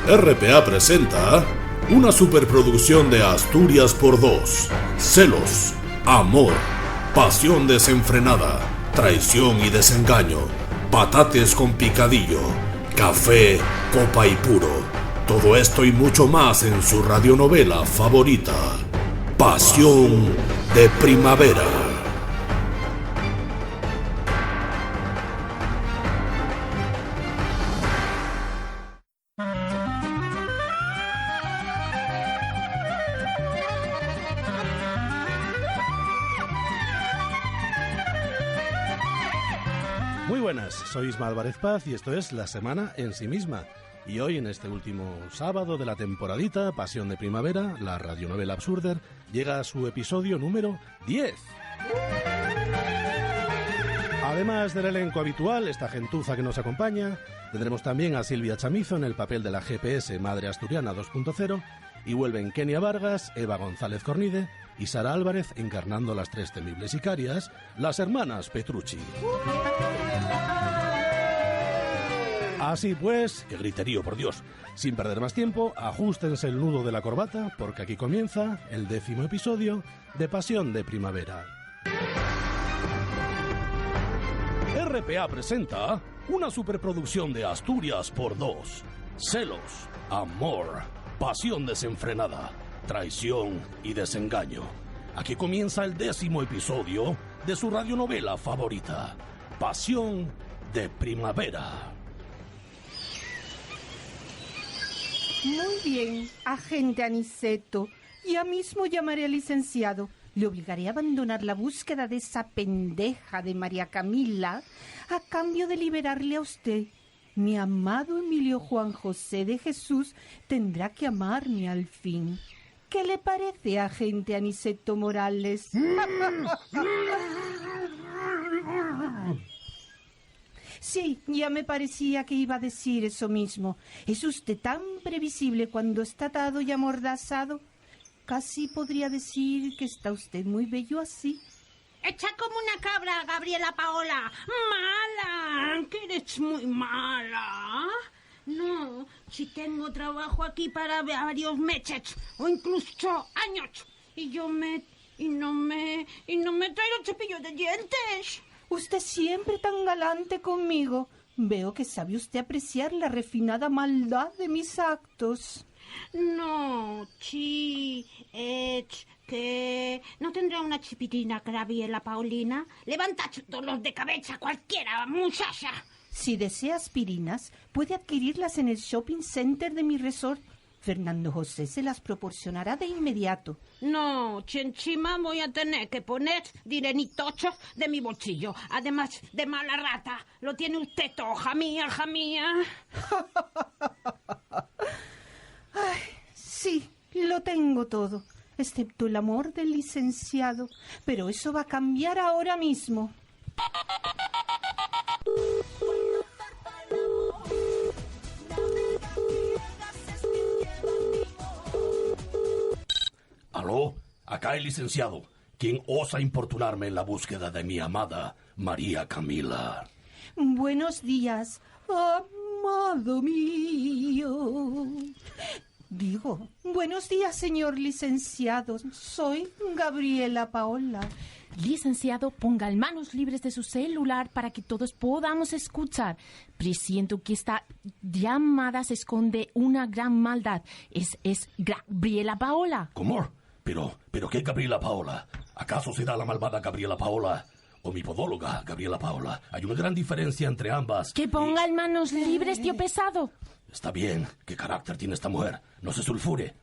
RPA presenta una superproducción de Asturias por dos. Celos, amor, pasión desenfrenada, traición y desengaño, patates con picadillo, café, copa y puro. Todo esto y mucho más en su radionovela favorita, Pasión de Primavera. Muy buenas, soy Isma Álvarez Paz y esto es La Semana en sí misma. Y hoy, en este último sábado de la temporadita, Pasión de Primavera, la radionovela Absurder, llega a su episodio número 10. Además del elenco habitual, esta gentuza que nos acompaña, tendremos también a Silvia Chamizo en el papel de la GPS Madre Asturiana 2.0, y vuelven Kenia Vargas, Eva González Cornide y Sara Álvarez encarnando las tres temibles sicarias, las hermanas Petrucci. Así pues, qué griterío, por Dios. Sin perder más tiempo, ajustense el nudo de la corbata, porque aquí comienza el 10º episodio de Pasión de Primavera. RPA presenta una superproducción de Asturias por dos. Celos, amor, pasión desenfrenada, traición y desengaño. Aquí comienza el 10º episodio de su radionovela favorita, Pasión de Primavera. Muy bien, agente Aniceto. Ya mismo llamaré al licenciado. Le obligaré a abandonar la búsqueda de esa pendeja de María Camila a cambio de liberarle a usted. Mi amado Emilio Juan José de Jesús tendrá que amarme al fin. ¿Qué le parece, agente Aniceto Morales? Sí, ya me parecía que iba a decir eso mismo. ¿Es usted tan previsible cuando está atado y amordazado? Casi podría decir que está usted muy bello así. Echa como una cabra, Gabriela Paola. ¡Mala! Que eres muy mala. No, si tengo trabajo aquí para varios meses o incluso años y no me traigo cepillo de dientes. Usted siempre tan galante conmigo. Veo que sabe usted apreciar la refinada maldad de mis actos. No, que no tendrá una chipitina, Gabriela Paulina. Levanta dolor de cabeza cualquiera, muchacha. Si desea aspirinas, puede adquirirlas en el shopping center de mi resort. Fernando José se las proporcionará de inmediato. No, encima voy a tener que poner dineritocho de mi bolsillo. Además de mala rata, lo tiene usted todo, hija mía. Ay, sí, lo tengo todo, excepto el amor del licenciado. Pero eso va a cambiar ahora mismo. ¿Aló? Acá el licenciado. ¿Quién osa importunarme en la búsqueda de mi amada María Camila? Buenos días, amado mío. Digo, buenos días, señor licenciado. Soy Gabriela Paola. Licenciado, ponga las manos libres de su celular para que todos podamos escuchar. Presiento que esta llamada se esconde una gran maldad. Es Gabriela Paola. ¿Cómo? ¿Pero qué Gabriela Paola? ¿Acaso será la malvada Gabriela Paola o mi podóloga Gabriela Paola? Hay una gran diferencia entre ambas. Que ponga las manos libres, tío pesado. Está bien. ¿Qué carácter tiene esta mujer? No se sulfure.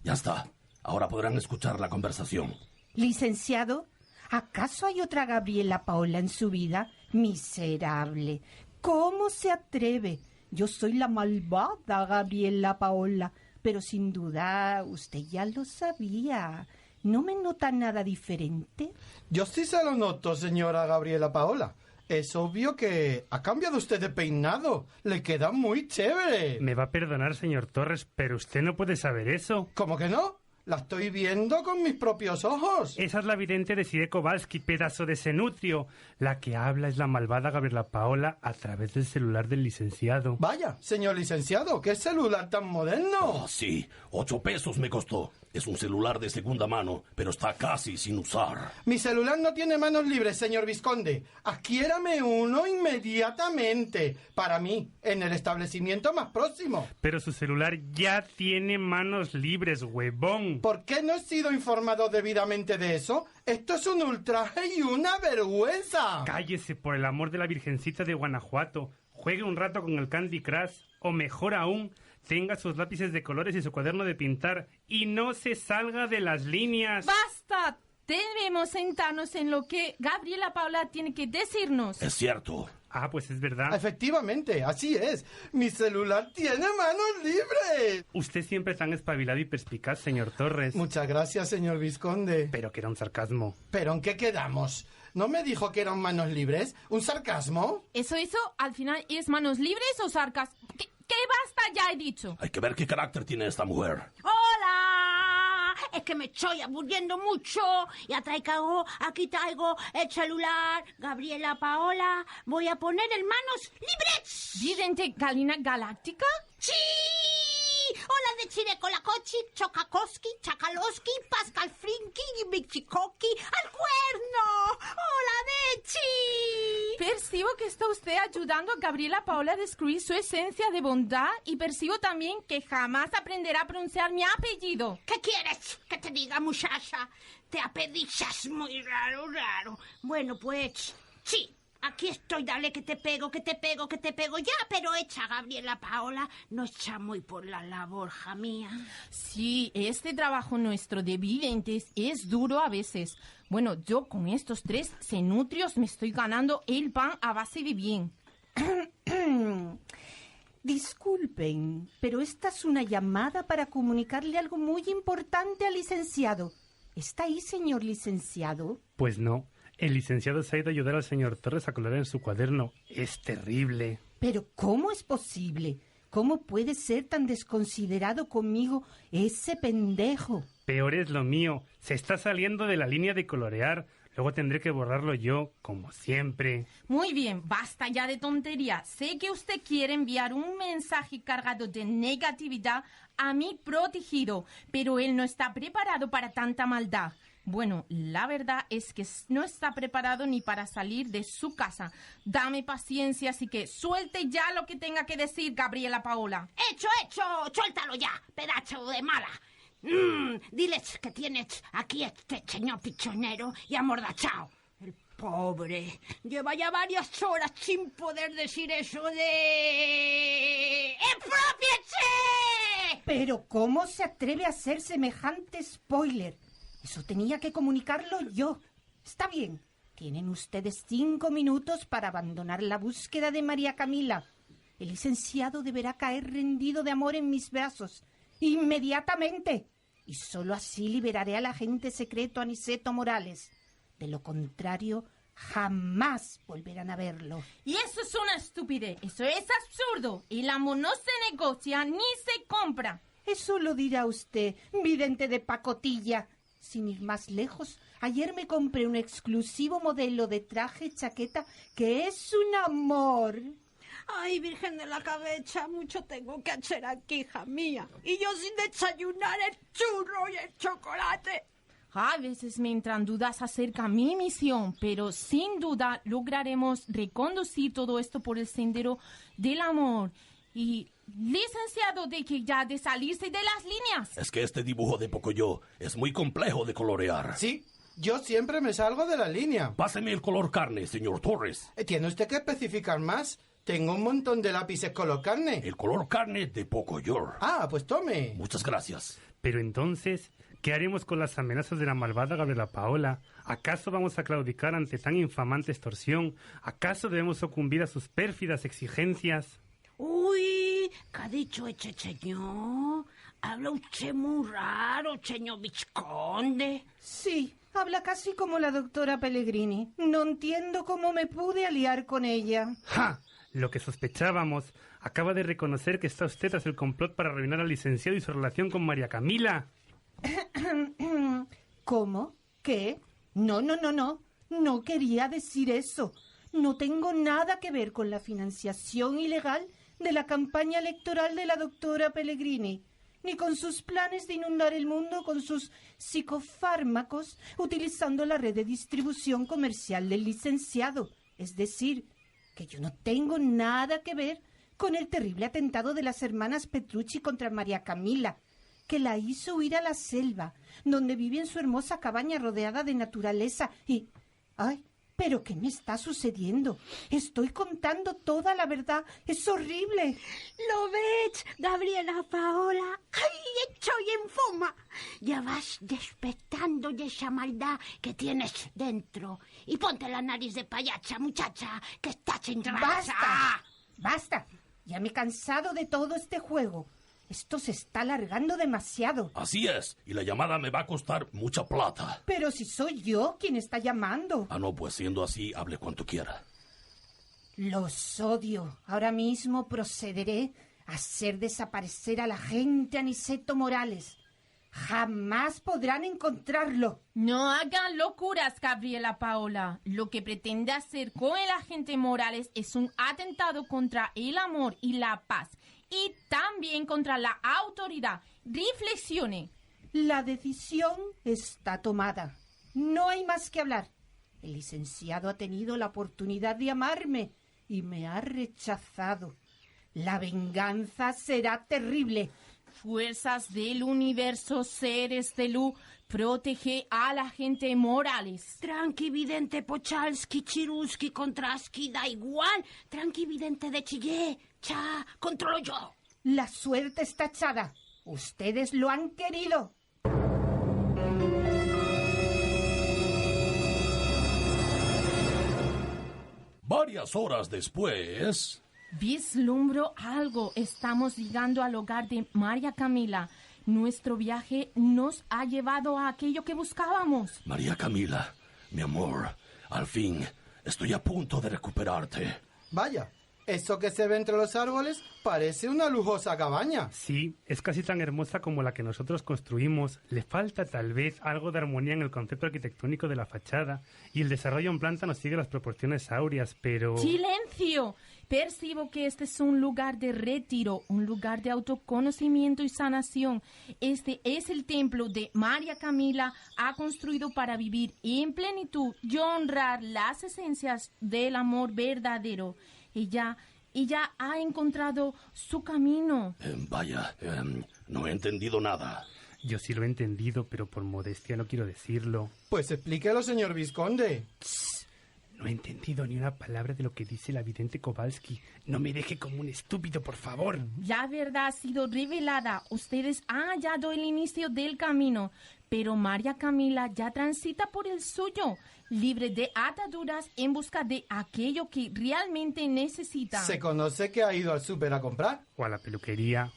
Ya está. Ahora podrán escuchar la conversación. Licenciado, ¿acaso hay otra Gabriela Paola en su vida? Miserable. ¿Cómo se atreve? Yo soy la malvada Gabriela Paola. Pero sin duda usted ya lo sabía. ¿No me nota nada diferente? Yo sí se lo noto, señora Gabriela Paola. Es obvio que ha cambiado usted de peinado. Le queda muy chévere. Me va a perdonar, señor Torres, pero usted no puede saber eso. ¿Cómo que no? La estoy viendo con mis propios ojos. Esa es la vidente de Sire Kowalski, pedazo de cenutrio. La que habla es la malvada Gabriela Paola a través del celular del licenciado. Vaya, señor licenciado, ¿qué celular tan moderno? Oh, sí, 8 pesos me costó. Es un celular de segunda mano, pero está casi sin usar. Mi celular no tiene manos libres, señor vizconde. Adquiérame uno inmediatamente. Para mí, en el establecimiento más próximo. Pero su celular ya tiene manos libres, huevón. ¿Por qué no he sido informado debidamente de eso? Esto es un ultraje y una vergüenza. Cállese, por el amor de la Virgencita de Guanajuato. Juegue un rato con el Candy Crush. O mejor aún, tenga sus lápices de colores y su cuaderno de pintar. Y no se salga de las líneas. ¡Basta! Debemos sentarnos en lo que Gabriela Paola tiene que decirnos. Es cierto. Ah, pues es verdad. Efectivamente, así es. Mi celular tiene manos libres. Usted siempre tan espabilado y perspicaz, señor Torres. Muchas gracias, señor vizconde. Pero que era un sarcasmo. ¿Pero en qué quedamos? ¿No me dijo que eran manos libres? ¿Un sarcasmo? ¿Eso, al final es manos libres o sarcasmo? ¿Qué basta ya he dicho? Hay que ver qué carácter tiene esta mujer. ¡Hola! Es que me estoy aburriendo mucho. Y aquí traigo el celular. Gabriela Paola, voy a poner en manos libres. ¿Vidente Galina Galáctica? ¡Sí! Hola de Chirekolakochi, Chokakoski, Chakaloski, Pascal Frinky y Michikoki al cuerno. ¡Hola, Dechi! Percibo que está usted ayudando a Gabriela Paola a descubrir su esencia de bondad y percibo también que jamás aprenderá a pronunciar mi apellido. ¿Qué quieres que te diga, muchacha? Te apellidas muy raro. Bueno, pues, sí. Aquí estoy, dale que te pego ya, pero echa Gabriela Paola, no echa muy por la labor, hija mía. Sí, este trabajo nuestro de videntes es duro a veces. Bueno, yo con estos 3 cenutrios me estoy ganando el pan a base de bien. Disculpen, pero esta es una llamada para comunicarle algo muy importante al licenciado. ¿Está ahí, señor licenciado? Pues no. El licenciado se ha ido a ayudar al señor Torres a colorear en su cuaderno. Es terrible. ¿Pero cómo es posible? ¿Cómo puede ser tan desconsiderado conmigo ese pendejo? Peor es lo mío. Se está saliendo de la línea de colorear. Luego tendré que borrarlo yo, como siempre. Muy bien, basta ya de tontería. Sé que usted quiere enviar un mensaje cargado de negatividad a mi protegido, pero él no está preparado para tanta maldad. Bueno, la verdad es que no está preparado ni para salir de su casa. Dame paciencia, así que suelte ya lo que tenga que decir, Gabriela Paola. ¡Hecho! ¡Suéltalo ya, pedazo de mala! Diles que tienes aquí este señor pichonero y amordachao. El pobre lleva ya varias horas sin poder decir eso de... ¡Expropiese! ¿Pero cómo se atreve a hacer semejante spoiler? Eso tenía que comunicarlo yo. Está bien. Tienen ustedes 5 minutos para abandonar la búsqueda de María Camila. El licenciado deberá caer rendido de amor en mis brazos. ¡Inmediatamente! Y solo así liberaré al agente secreto Aniceto Morales. De lo contrario, jamás volverán a verlo. Y eso es una estupidez. Eso es absurdo. El amor no se negocia ni se compra. Eso lo dirá usted, vidente de pacotilla. Sin ir más lejos, ayer me compré un exclusivo modelo de traje chaqueta que es un amor. Ay, Virgen de la Cabeza, mucho tengo que hacer aquí, hija mía. Y yo sin desayunar el churro y el chocolate. A veces me entran dudas acerca de mi misión, pero sin duda lograremos reconducir todo esto por el sendero del amor. Y, licenciado, de que ya de salirse de las líneas. Es que este dibujo de Pocoyo es muy complejo de colorear. Sí, yo siempre me salgo de la línea. Páseme el color carne, señor Torres. ¿Tiene usted que especificar más? Tengo un montón de lápices color carne. El color carne de Pocoyo. Ah, pues tome. Muchas gracias. Pero entonces, ¿qué haremos con las amenazas de la malvada Gabriela Paola? ¿Acaso vamos a claudicar ante tan infamante extorsión? ¿Acaso debemos sucumbir a sus pérfidas exigencias? Uy, ¿qué ha dicho este señor? Habla usted muy raro, señor vizconde. Sí, habla casi como la doctora Pellegrini. No entiendo cómo me pude aliar con ella. ¡Ja! Lo que sospechábamos. Acaba de reconocer que está usted tras el complot para arruinar al licenciado y su relación con María Camila. ¿Cómo? ¿Qué? No. No quería decir eso. No tengo nada que ver con la financiación ilegal de la campaña electoral de la doctora Pellegrini, ni con sus planes de inundar el mundo con sus psicofármacos utilizando la red de distribución comercial del licenciado. Es decir, que yo no tengo nada que ver con el terrible atentado de las hermanas Petrucci contra María Camila, que la hizo huir a la selva, donde vive en su hermosa cabaña rodeada de naturaleza y... ¡Ay! ¿Pero qué me está sucediendo? Estoy contando toda la verdad. ¡Es horrible! ¿Lo ves, Gabriela Paola? ¡Ay, estoy en fuma! Ya vas despertando de esa maldad que tienes dentro. Y ponte la nariz de payacha, muchacha, que estás en raza. ¡Basta! Ya me he cansado de todo este juego. Esto se está alargando demasiado. Así es, y la llamada me va a costar mucha plata. Pero si soy yo quien está llamando. Ah, no, pues siendo así, hable cuanto quiera. Los odio. Ahora mismo procederé a hacer desaparecer al agente Aniceto Morales. Jamás podrán encontrarlo. No hagan locuras, Gabriela Paola. Lo que pretende hacer con el agente Morales es un atentado contra el amor y la paz. Y también contra la autoridad. Reflexione. La decisión está tomada. No hay más que hablar. El licenciado ha tenido la oportunidad de amarme y me ha rechazado. La venganza será terrible. Fuerzas del universo, seres de luz, protege a la gente Morales. Tranqui, vidente Pochalski, Chiruski, Kontraski, da igual. Tranqui, vidente de Chillé. Cha, controlo yo. La suerte está echada. Ustedes lo han querido. Varias horas después... Vislumbro algo. Estamos llegando al hogar de María Camila. Nuestro viaje nos ha llevado a aquello que buscábamos. María Camila, mi amor, al fin estoy a punto de recuperarte. Vaya, eso que se ve entre los árboles parece una lujosa cabaña. Sí, es casi tan hermosa como la que nosotros construimos. Le falta tal vez algo de armonía en el concepto arquitectónico de la fachada y el desarrollo en planta nos sigue las proporciones áureas, pero... ¡Silencio! Percibo que este es un lugar de retiro, un lugar de autoconocimiento y sanación. Este es el templo de María Camila, ha construido para vivir en plenitud y honrar las esencias del amor verdadero. Ella ha encontrado su camino. Vaya, no he entendido nada. Yo sí lo he entendido, pero por modestia no quiero decirlo. Pues explíquelo, señor vizconde. No he entendido ni una palabra de lo que dice la vidente Kowalski. No me deje como un estúpido, por favor. La verdad ha sido revelada. Ustedes han hallado el inicio del camino, pero María Camila ya transita por el suyo, libre de ataduras en busca de aquello que realmente necesita. ¿Se conoce que ha ido al súper a comprar? O a la peluquería.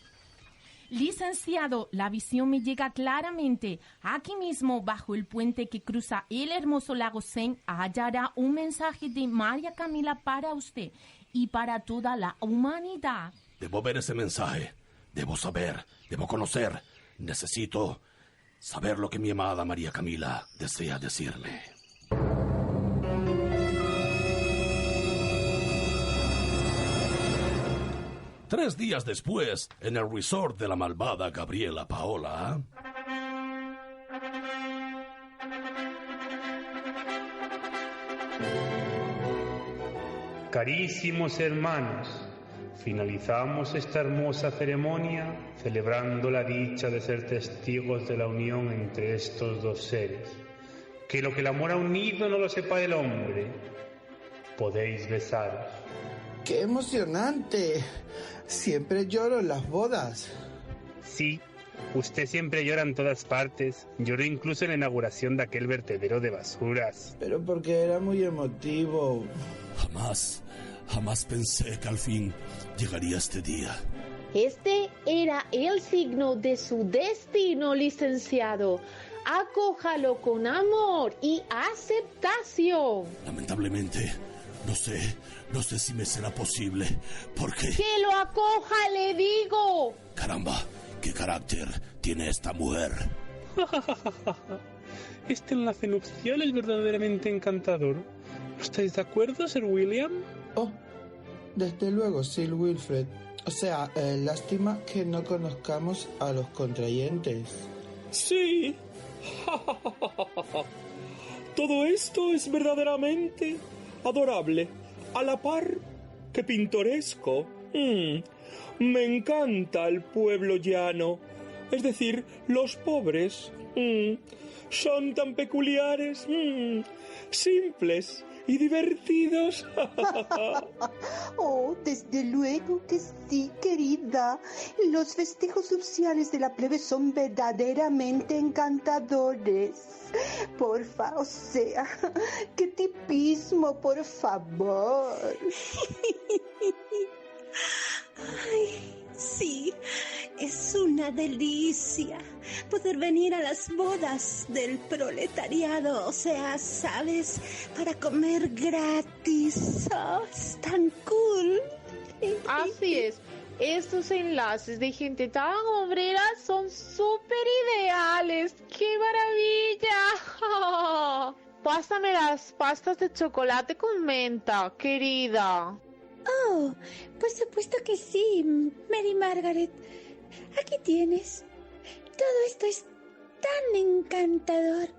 Licenciado, la visión me llega claramente. Aquí mismo, bajo el puente que cruza el hermoso lago Sen, hallará un mensaje de María Camila para usted y para toda la humanidad. Debo ver ese mensaje. Debo saber. Debo conocer. Necesito saber lo que mi amada María Camila desea decirme. Tres días después, en el resort de la malvada Gabriela Paola... Carísimos hermanos, finalizamos esta hermosa ceremonia celebrando la dicha de ser testigos de la unión entre estos dos seres. Que lo que el amor ha unido no lo sepa el hombre. Podéis besaros. ¡Qué emocionante! Siempre lloro en las bodas. Sí, usted siempre llora en todas partes. Lloró incluso en la inauguración de aquel vertedero de basuras. Pero porque era muy emotivo. Jamás pensé que al fin llegaría este día. Este era el signo de su destino, licenciado. Acójalo con amor y aceptación. Lamentablemente, no sé si me será posible, porque... ¡Que lo acoja, le digo! Caramba, ¿qué carácter tiene esta mujer? Este enlace nupcial es verdaderamente encantador. ¿No estáis de acuerdo, Sir William? Oh, desde luego, Sir Wilfred. O sea, lástima que no conozcamos a los contrayentes. Sí. Todo esto es verdaderamente adorable, a la par que pintoresco. Me encanta el pueblo llano, es decir, los pobres. Son tan peculiares, simples y divertidos. Oh, desde luego que sí, querida. Los festejos nupciales de la plebe son verdaderamente encantadores. Porfa, o sea, qué tipismo, por favor. Ay, sí, es una delicia poder venir a las bodas del proletariado, o sea, ¿sabes? Para comer gratis. Oh, es tan cool. Así es. Estos enlaces de gente tan obrera son súper ideales. ¡Qué maravilla! Pásame las pastas de chocolate con menta, querida. Oh, por supuesto que sí, Mary Margaret. Aquí tienes. Todo esto es tan encantador,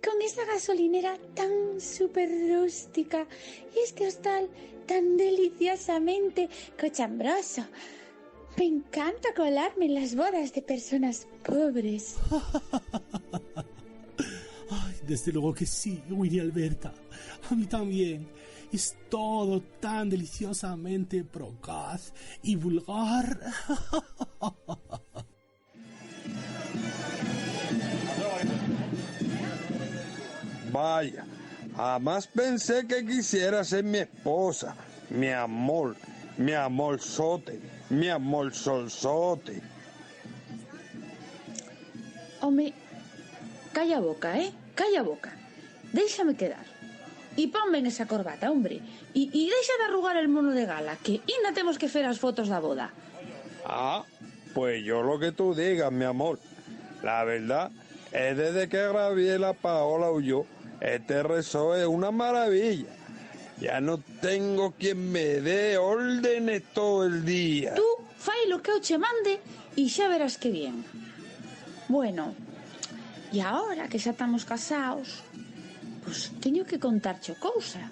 con esa gasolinera tan súper rústica y este hostal tan deliciosamente cochambroso. Me encanta colarme en las bodas de personas pobres. Ay, desde luego que sí, Winnie Alberta. A mí también. Es todo tan deliciosamente procaz y vulgar. Vaya, jamás pensé que quisiera ser mi esposa, mi amorzote, mi amorsolzote. Home, calla boca, calla boca. Déixame quedar. Y ponme en esa corbata, hombre. Y deixa de arrugar el mono de gala, que ainda temos que fer as fotos da boda. Ah, pues yo lo que tú digas, mi amor. La verdad es desde que Gabriela Paola huyó, este resort es una maravilla. Ya no tengo quien me dé órdenes todo el día. Tú fai lo que eu che mande e xa verás que bien. Bueno, e agora que xa estamos casados, pois teño que contarche cousa.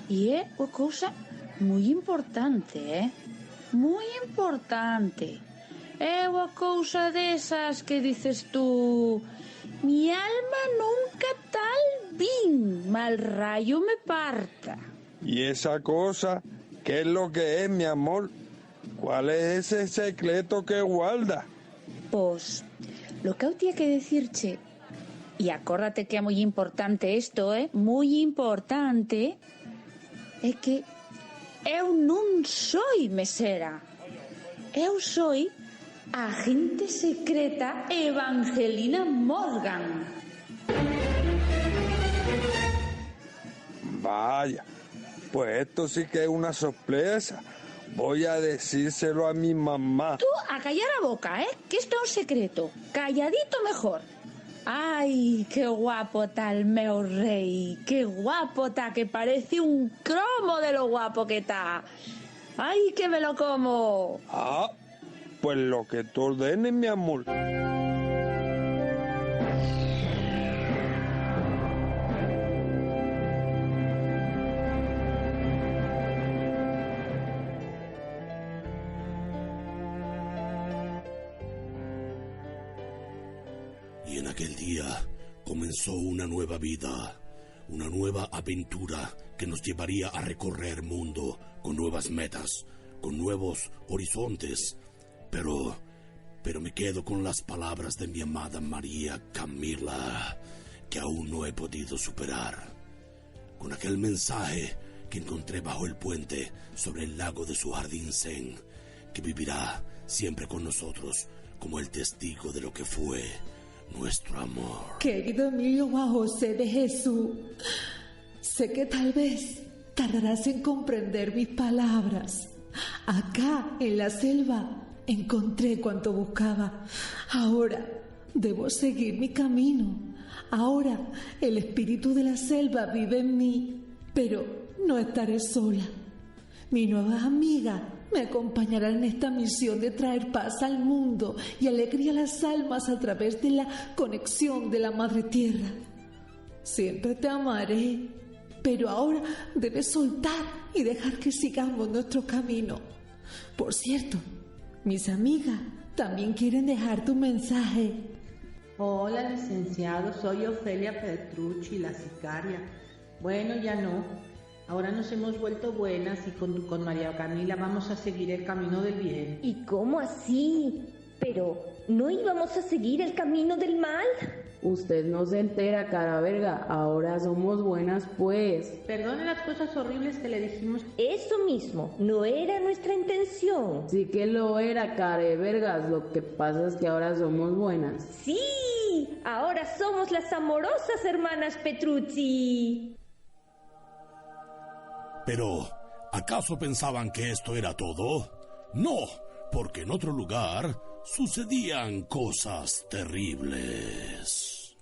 E é unha cousa moi importante, moi importante. É unha cousa desas que dices tú, mi alma nunca tal vin, mal rayo me parta. ¿Y esa cosa qué es lo que es, mi amor? ¿Cuál es ese secreto que guarda? Pois, lo que eu tía que decirche, e acórdate que é moi importante isto, moi importante, é que eu non soi mesera. Eu soi a agente secreta Evangelina Morgan. Vaya, pues esto sí que es una sorpresa. Voy a decírselo a mi mamá. Tú a callar a boca, que esto é un secreto. Calladito mejor. Ai, que guapo está el meu rei. Que guapo está, que parece un cromo de lo guapo que está. Ay, que me lo como. Ah, pues lo que tú ordenes, mi amor. Y en aquel día comenzó una nueva vida, una nueva aventura que nos llevaría a recorrer mundo con nuevas metas, con nuevos horizontes. Pero me quedo con las palabras de mi amada María Camila, que aún no he podido superar. Con aquel mensaje que encontré bajo el puente sobre el lago de su jardín zen, que vivirá siempre con nosotros como el testigo de lo que fue nuestro amor. Querido Emilio Juan José de Jesús, sé que tal vez tardarás en comprender mis palabras. Acá, en la selva, encontré cuanto buscaba. Ahora debo seguir mi camino. Ahora el espíritu de la selva vive en mí, pero no estaré sola. Mis nuevas amigas me acompañarán en esta misión de traer paz al mundo y alegría a las almas a través de la conexión de la Madre Tierra. Siempre te amaré, pero ahora debes soltar y dejar que sigamos nuestro camino. Por cierto, mis amigas también quieren dejar tu mensaje. Hola, licenciado, soy Ofelia Petrucci, la sicaria. Bueno, ya no. Ahora nos hemos vuelto buenas y con María Camila vamos a seguir el camino del bien. ¿Y cómo así? Pero, ¿no íbamos a seguir el camino del mal? Usted no se entera, cara verga. Ahora somos buenas, pues. Perdone las cosas horribles que le dijimos. Eso mismo, no era nuestra intención. Sí que lo era, cara de vergas. Lo que pasa es que ahora somos buenas. ¡Sí! Ahora somos las amorosas hermanas Petrucci. Pero, ¿acaso pensaban que esto era todo? No, porque en otro lugar sucedían cosas terribles.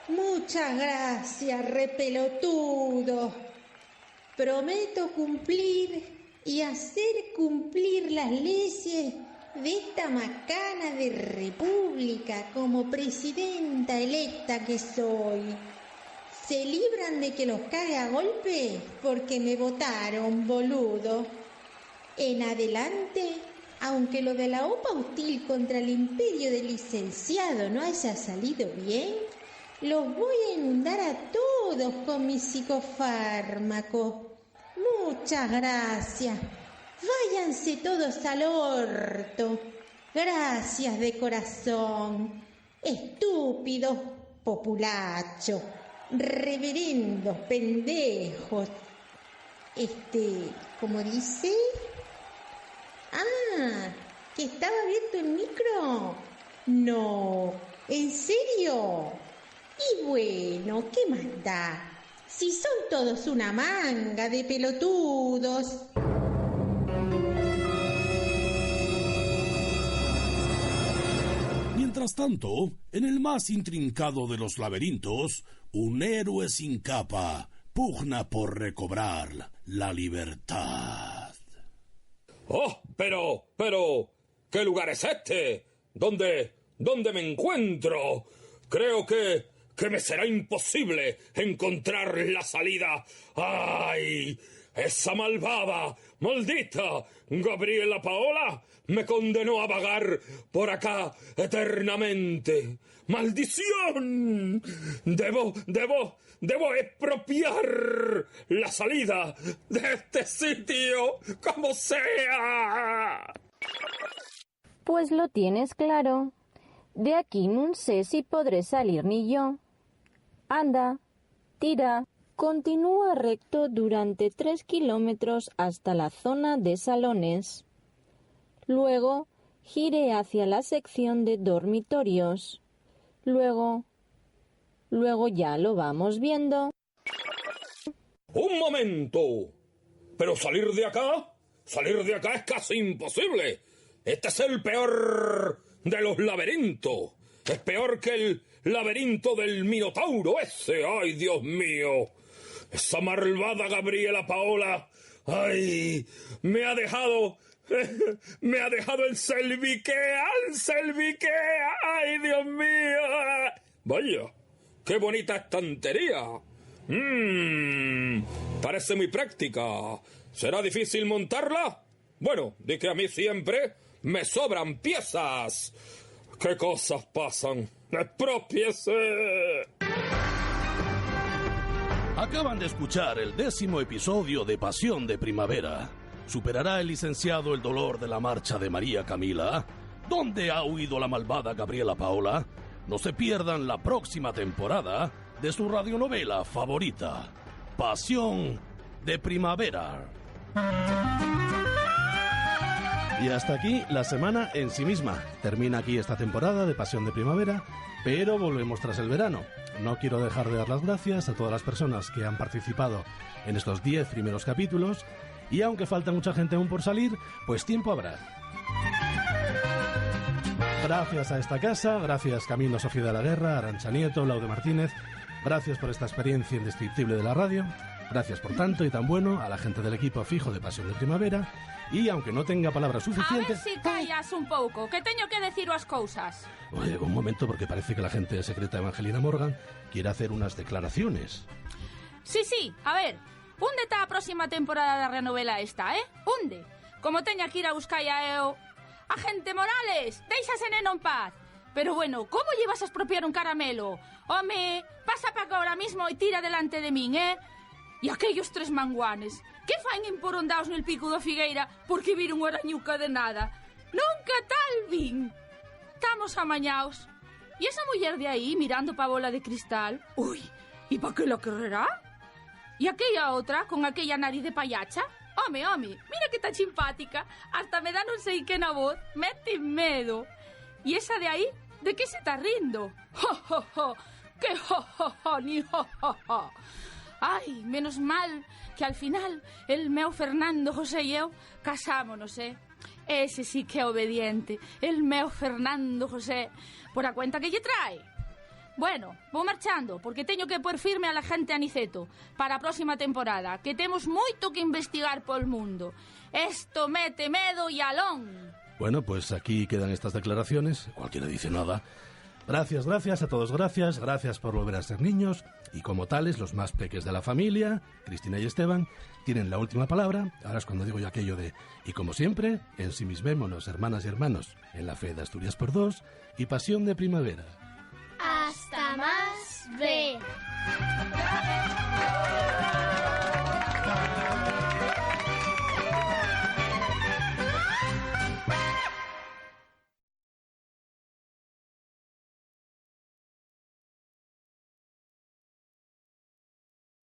Muchas gracias, repelotudo. Prometo cumplir y hacer cumplir las leyes de esta macana de república como presidenta electa que soy. Se libran de que los cague a golpe porque me votaron, boludo. En adelante, aunque lo de la OPA hostil contra el imperio del licenciado no haya salido bien, los voy a inundar a todos con mis psicofármacos. Muchas gracias. Váyanse todos al orto. Gracias de corazón. Estúpidos populachos. Reverendos pendejos. ¿Cómo dice? Ah, ¿que estaba abierto el micro? No, ¿en serio? Y bueno, ¿qué más da? Si son todos una manga de pelotudos. Mientras tanto, en el más intrincado de los laberintos, un héroe sin capa pugna por recobrar la libertad. ¡Oh, pero, ¿qué lugar es este? ¿Dónde me encuentro? Creo que me será imposible encontrar la salida. ¡Ay! Esa malvada, maldita Gabriela Paola me condenó a vagar por acá eternamente. ¡Maldición! Debo expropiar la salida de este sitio, como sea. Pues lo tienes claro. De aquí no sé si podré salir ni yo. Anda, tira. Continúa recto durante 3 kilómetros hasta la zona de salones. Luego, gire hacia la sección de dormitorios. Luego ya lo vamos viendo. ¡Un momento! ¿Pero salir de acá? Salir de acá es casi imposible. Este es el peor de los laberintos. Es peor que el laberinto del Minotauro ese. ¡Ay, Dios mío! Esa malvada Gabriela Paola, ¡ay! Me ha dejado el selviquea, ¡ay, Dios mío! Vaya, qué bonita estantería. Parece muy práctica. ¿Será difícil montarla? Bueno, de que a mí siempre me sobran piezas. ¿Qué cosas pasan? ¡Expropiese! Acaban de escuchar el 10º episodio de Pasión de Primavera. ¿Superará el licenciado el dolor de la marcha de María Camila? ¿Dónde ha huido la malvada Gabriela Paola? No se pierdan la próxima temporada de su radionovela favorita, Pasión de Primavera. Y hasta aquí la semana en sí misma. Termina aquí esta temporada de Pasión de Primavera, pero volvemos tras el verano. No quiero dejar de dar las gracias a todas las personas que han participado en estos 10 primeros capítulos, y aunque falta mucha gente aún por salir, pues tiempo habrá. Gracias a esta casa, gracias Camino Sofía de la Guerra, Arantxa Nieto, Laude Martínez, gracias por esta experiencia indescriptible de la radio, gracias por tanto y tan bueno a la gente del equipo fijo de Pasión de Primavera, e aunque non tenga palabras suficientes... A ver si callas un pouco, que teño que decir as cousas. Oye, un momento, porque parece que la gente secreta Evangelina Morgan quiere hacer unas declaraciones. Sí, a ver, onde está a próxima temporada da renovela esta, Onde? Como teña que ir a buscar a eu... Agente Morales, deixa ese neno en paz. Pero bueno, como llevas a expropiar un caramelo? Home, pasa para acá ahora mismo e tira delante de min, E aquellos 3 manguanes, que faen emporondaos nel pico da figueira porque viron unha arañuca de nada? Nunca tal vin. Estamos amañaos. E esa muller de aí mirando pa bola de cristal, ui, e pa que la querrerá? E aquella outra con aquella nariz de payacha? Home, mira que tan simpática. Hasta me da non sei que na voz. Mete medo. E esa de aí, de que se está rindo? Jo, que jo, ni jo. Ai, menos mal que al final el meu Fernando José e eu casámonos, Ese sí que é obediente. El meu Fernando José, por a cuenta que lle trae. Bueno, vou marchando, porque teño que pôr firme a la gente Aniceto para a próxima temporada, que temos moito que investigar pol mundo. Esto mete medo e alón. Bueno, pues aquí quedan estas declaraciones. Cualquiera dice nada. Gracias a todos, gracias por volver a ser niños, y como tales, los más peques de la familia, Cristina y Esteban, tienen la última palabra. Ahora es cuando digo yo aquello de, y como siempre, ensimismémonos, hermanas y hermanos, en la fe de Asturias por 2 y Pasión de Primavera. Hasta más ver.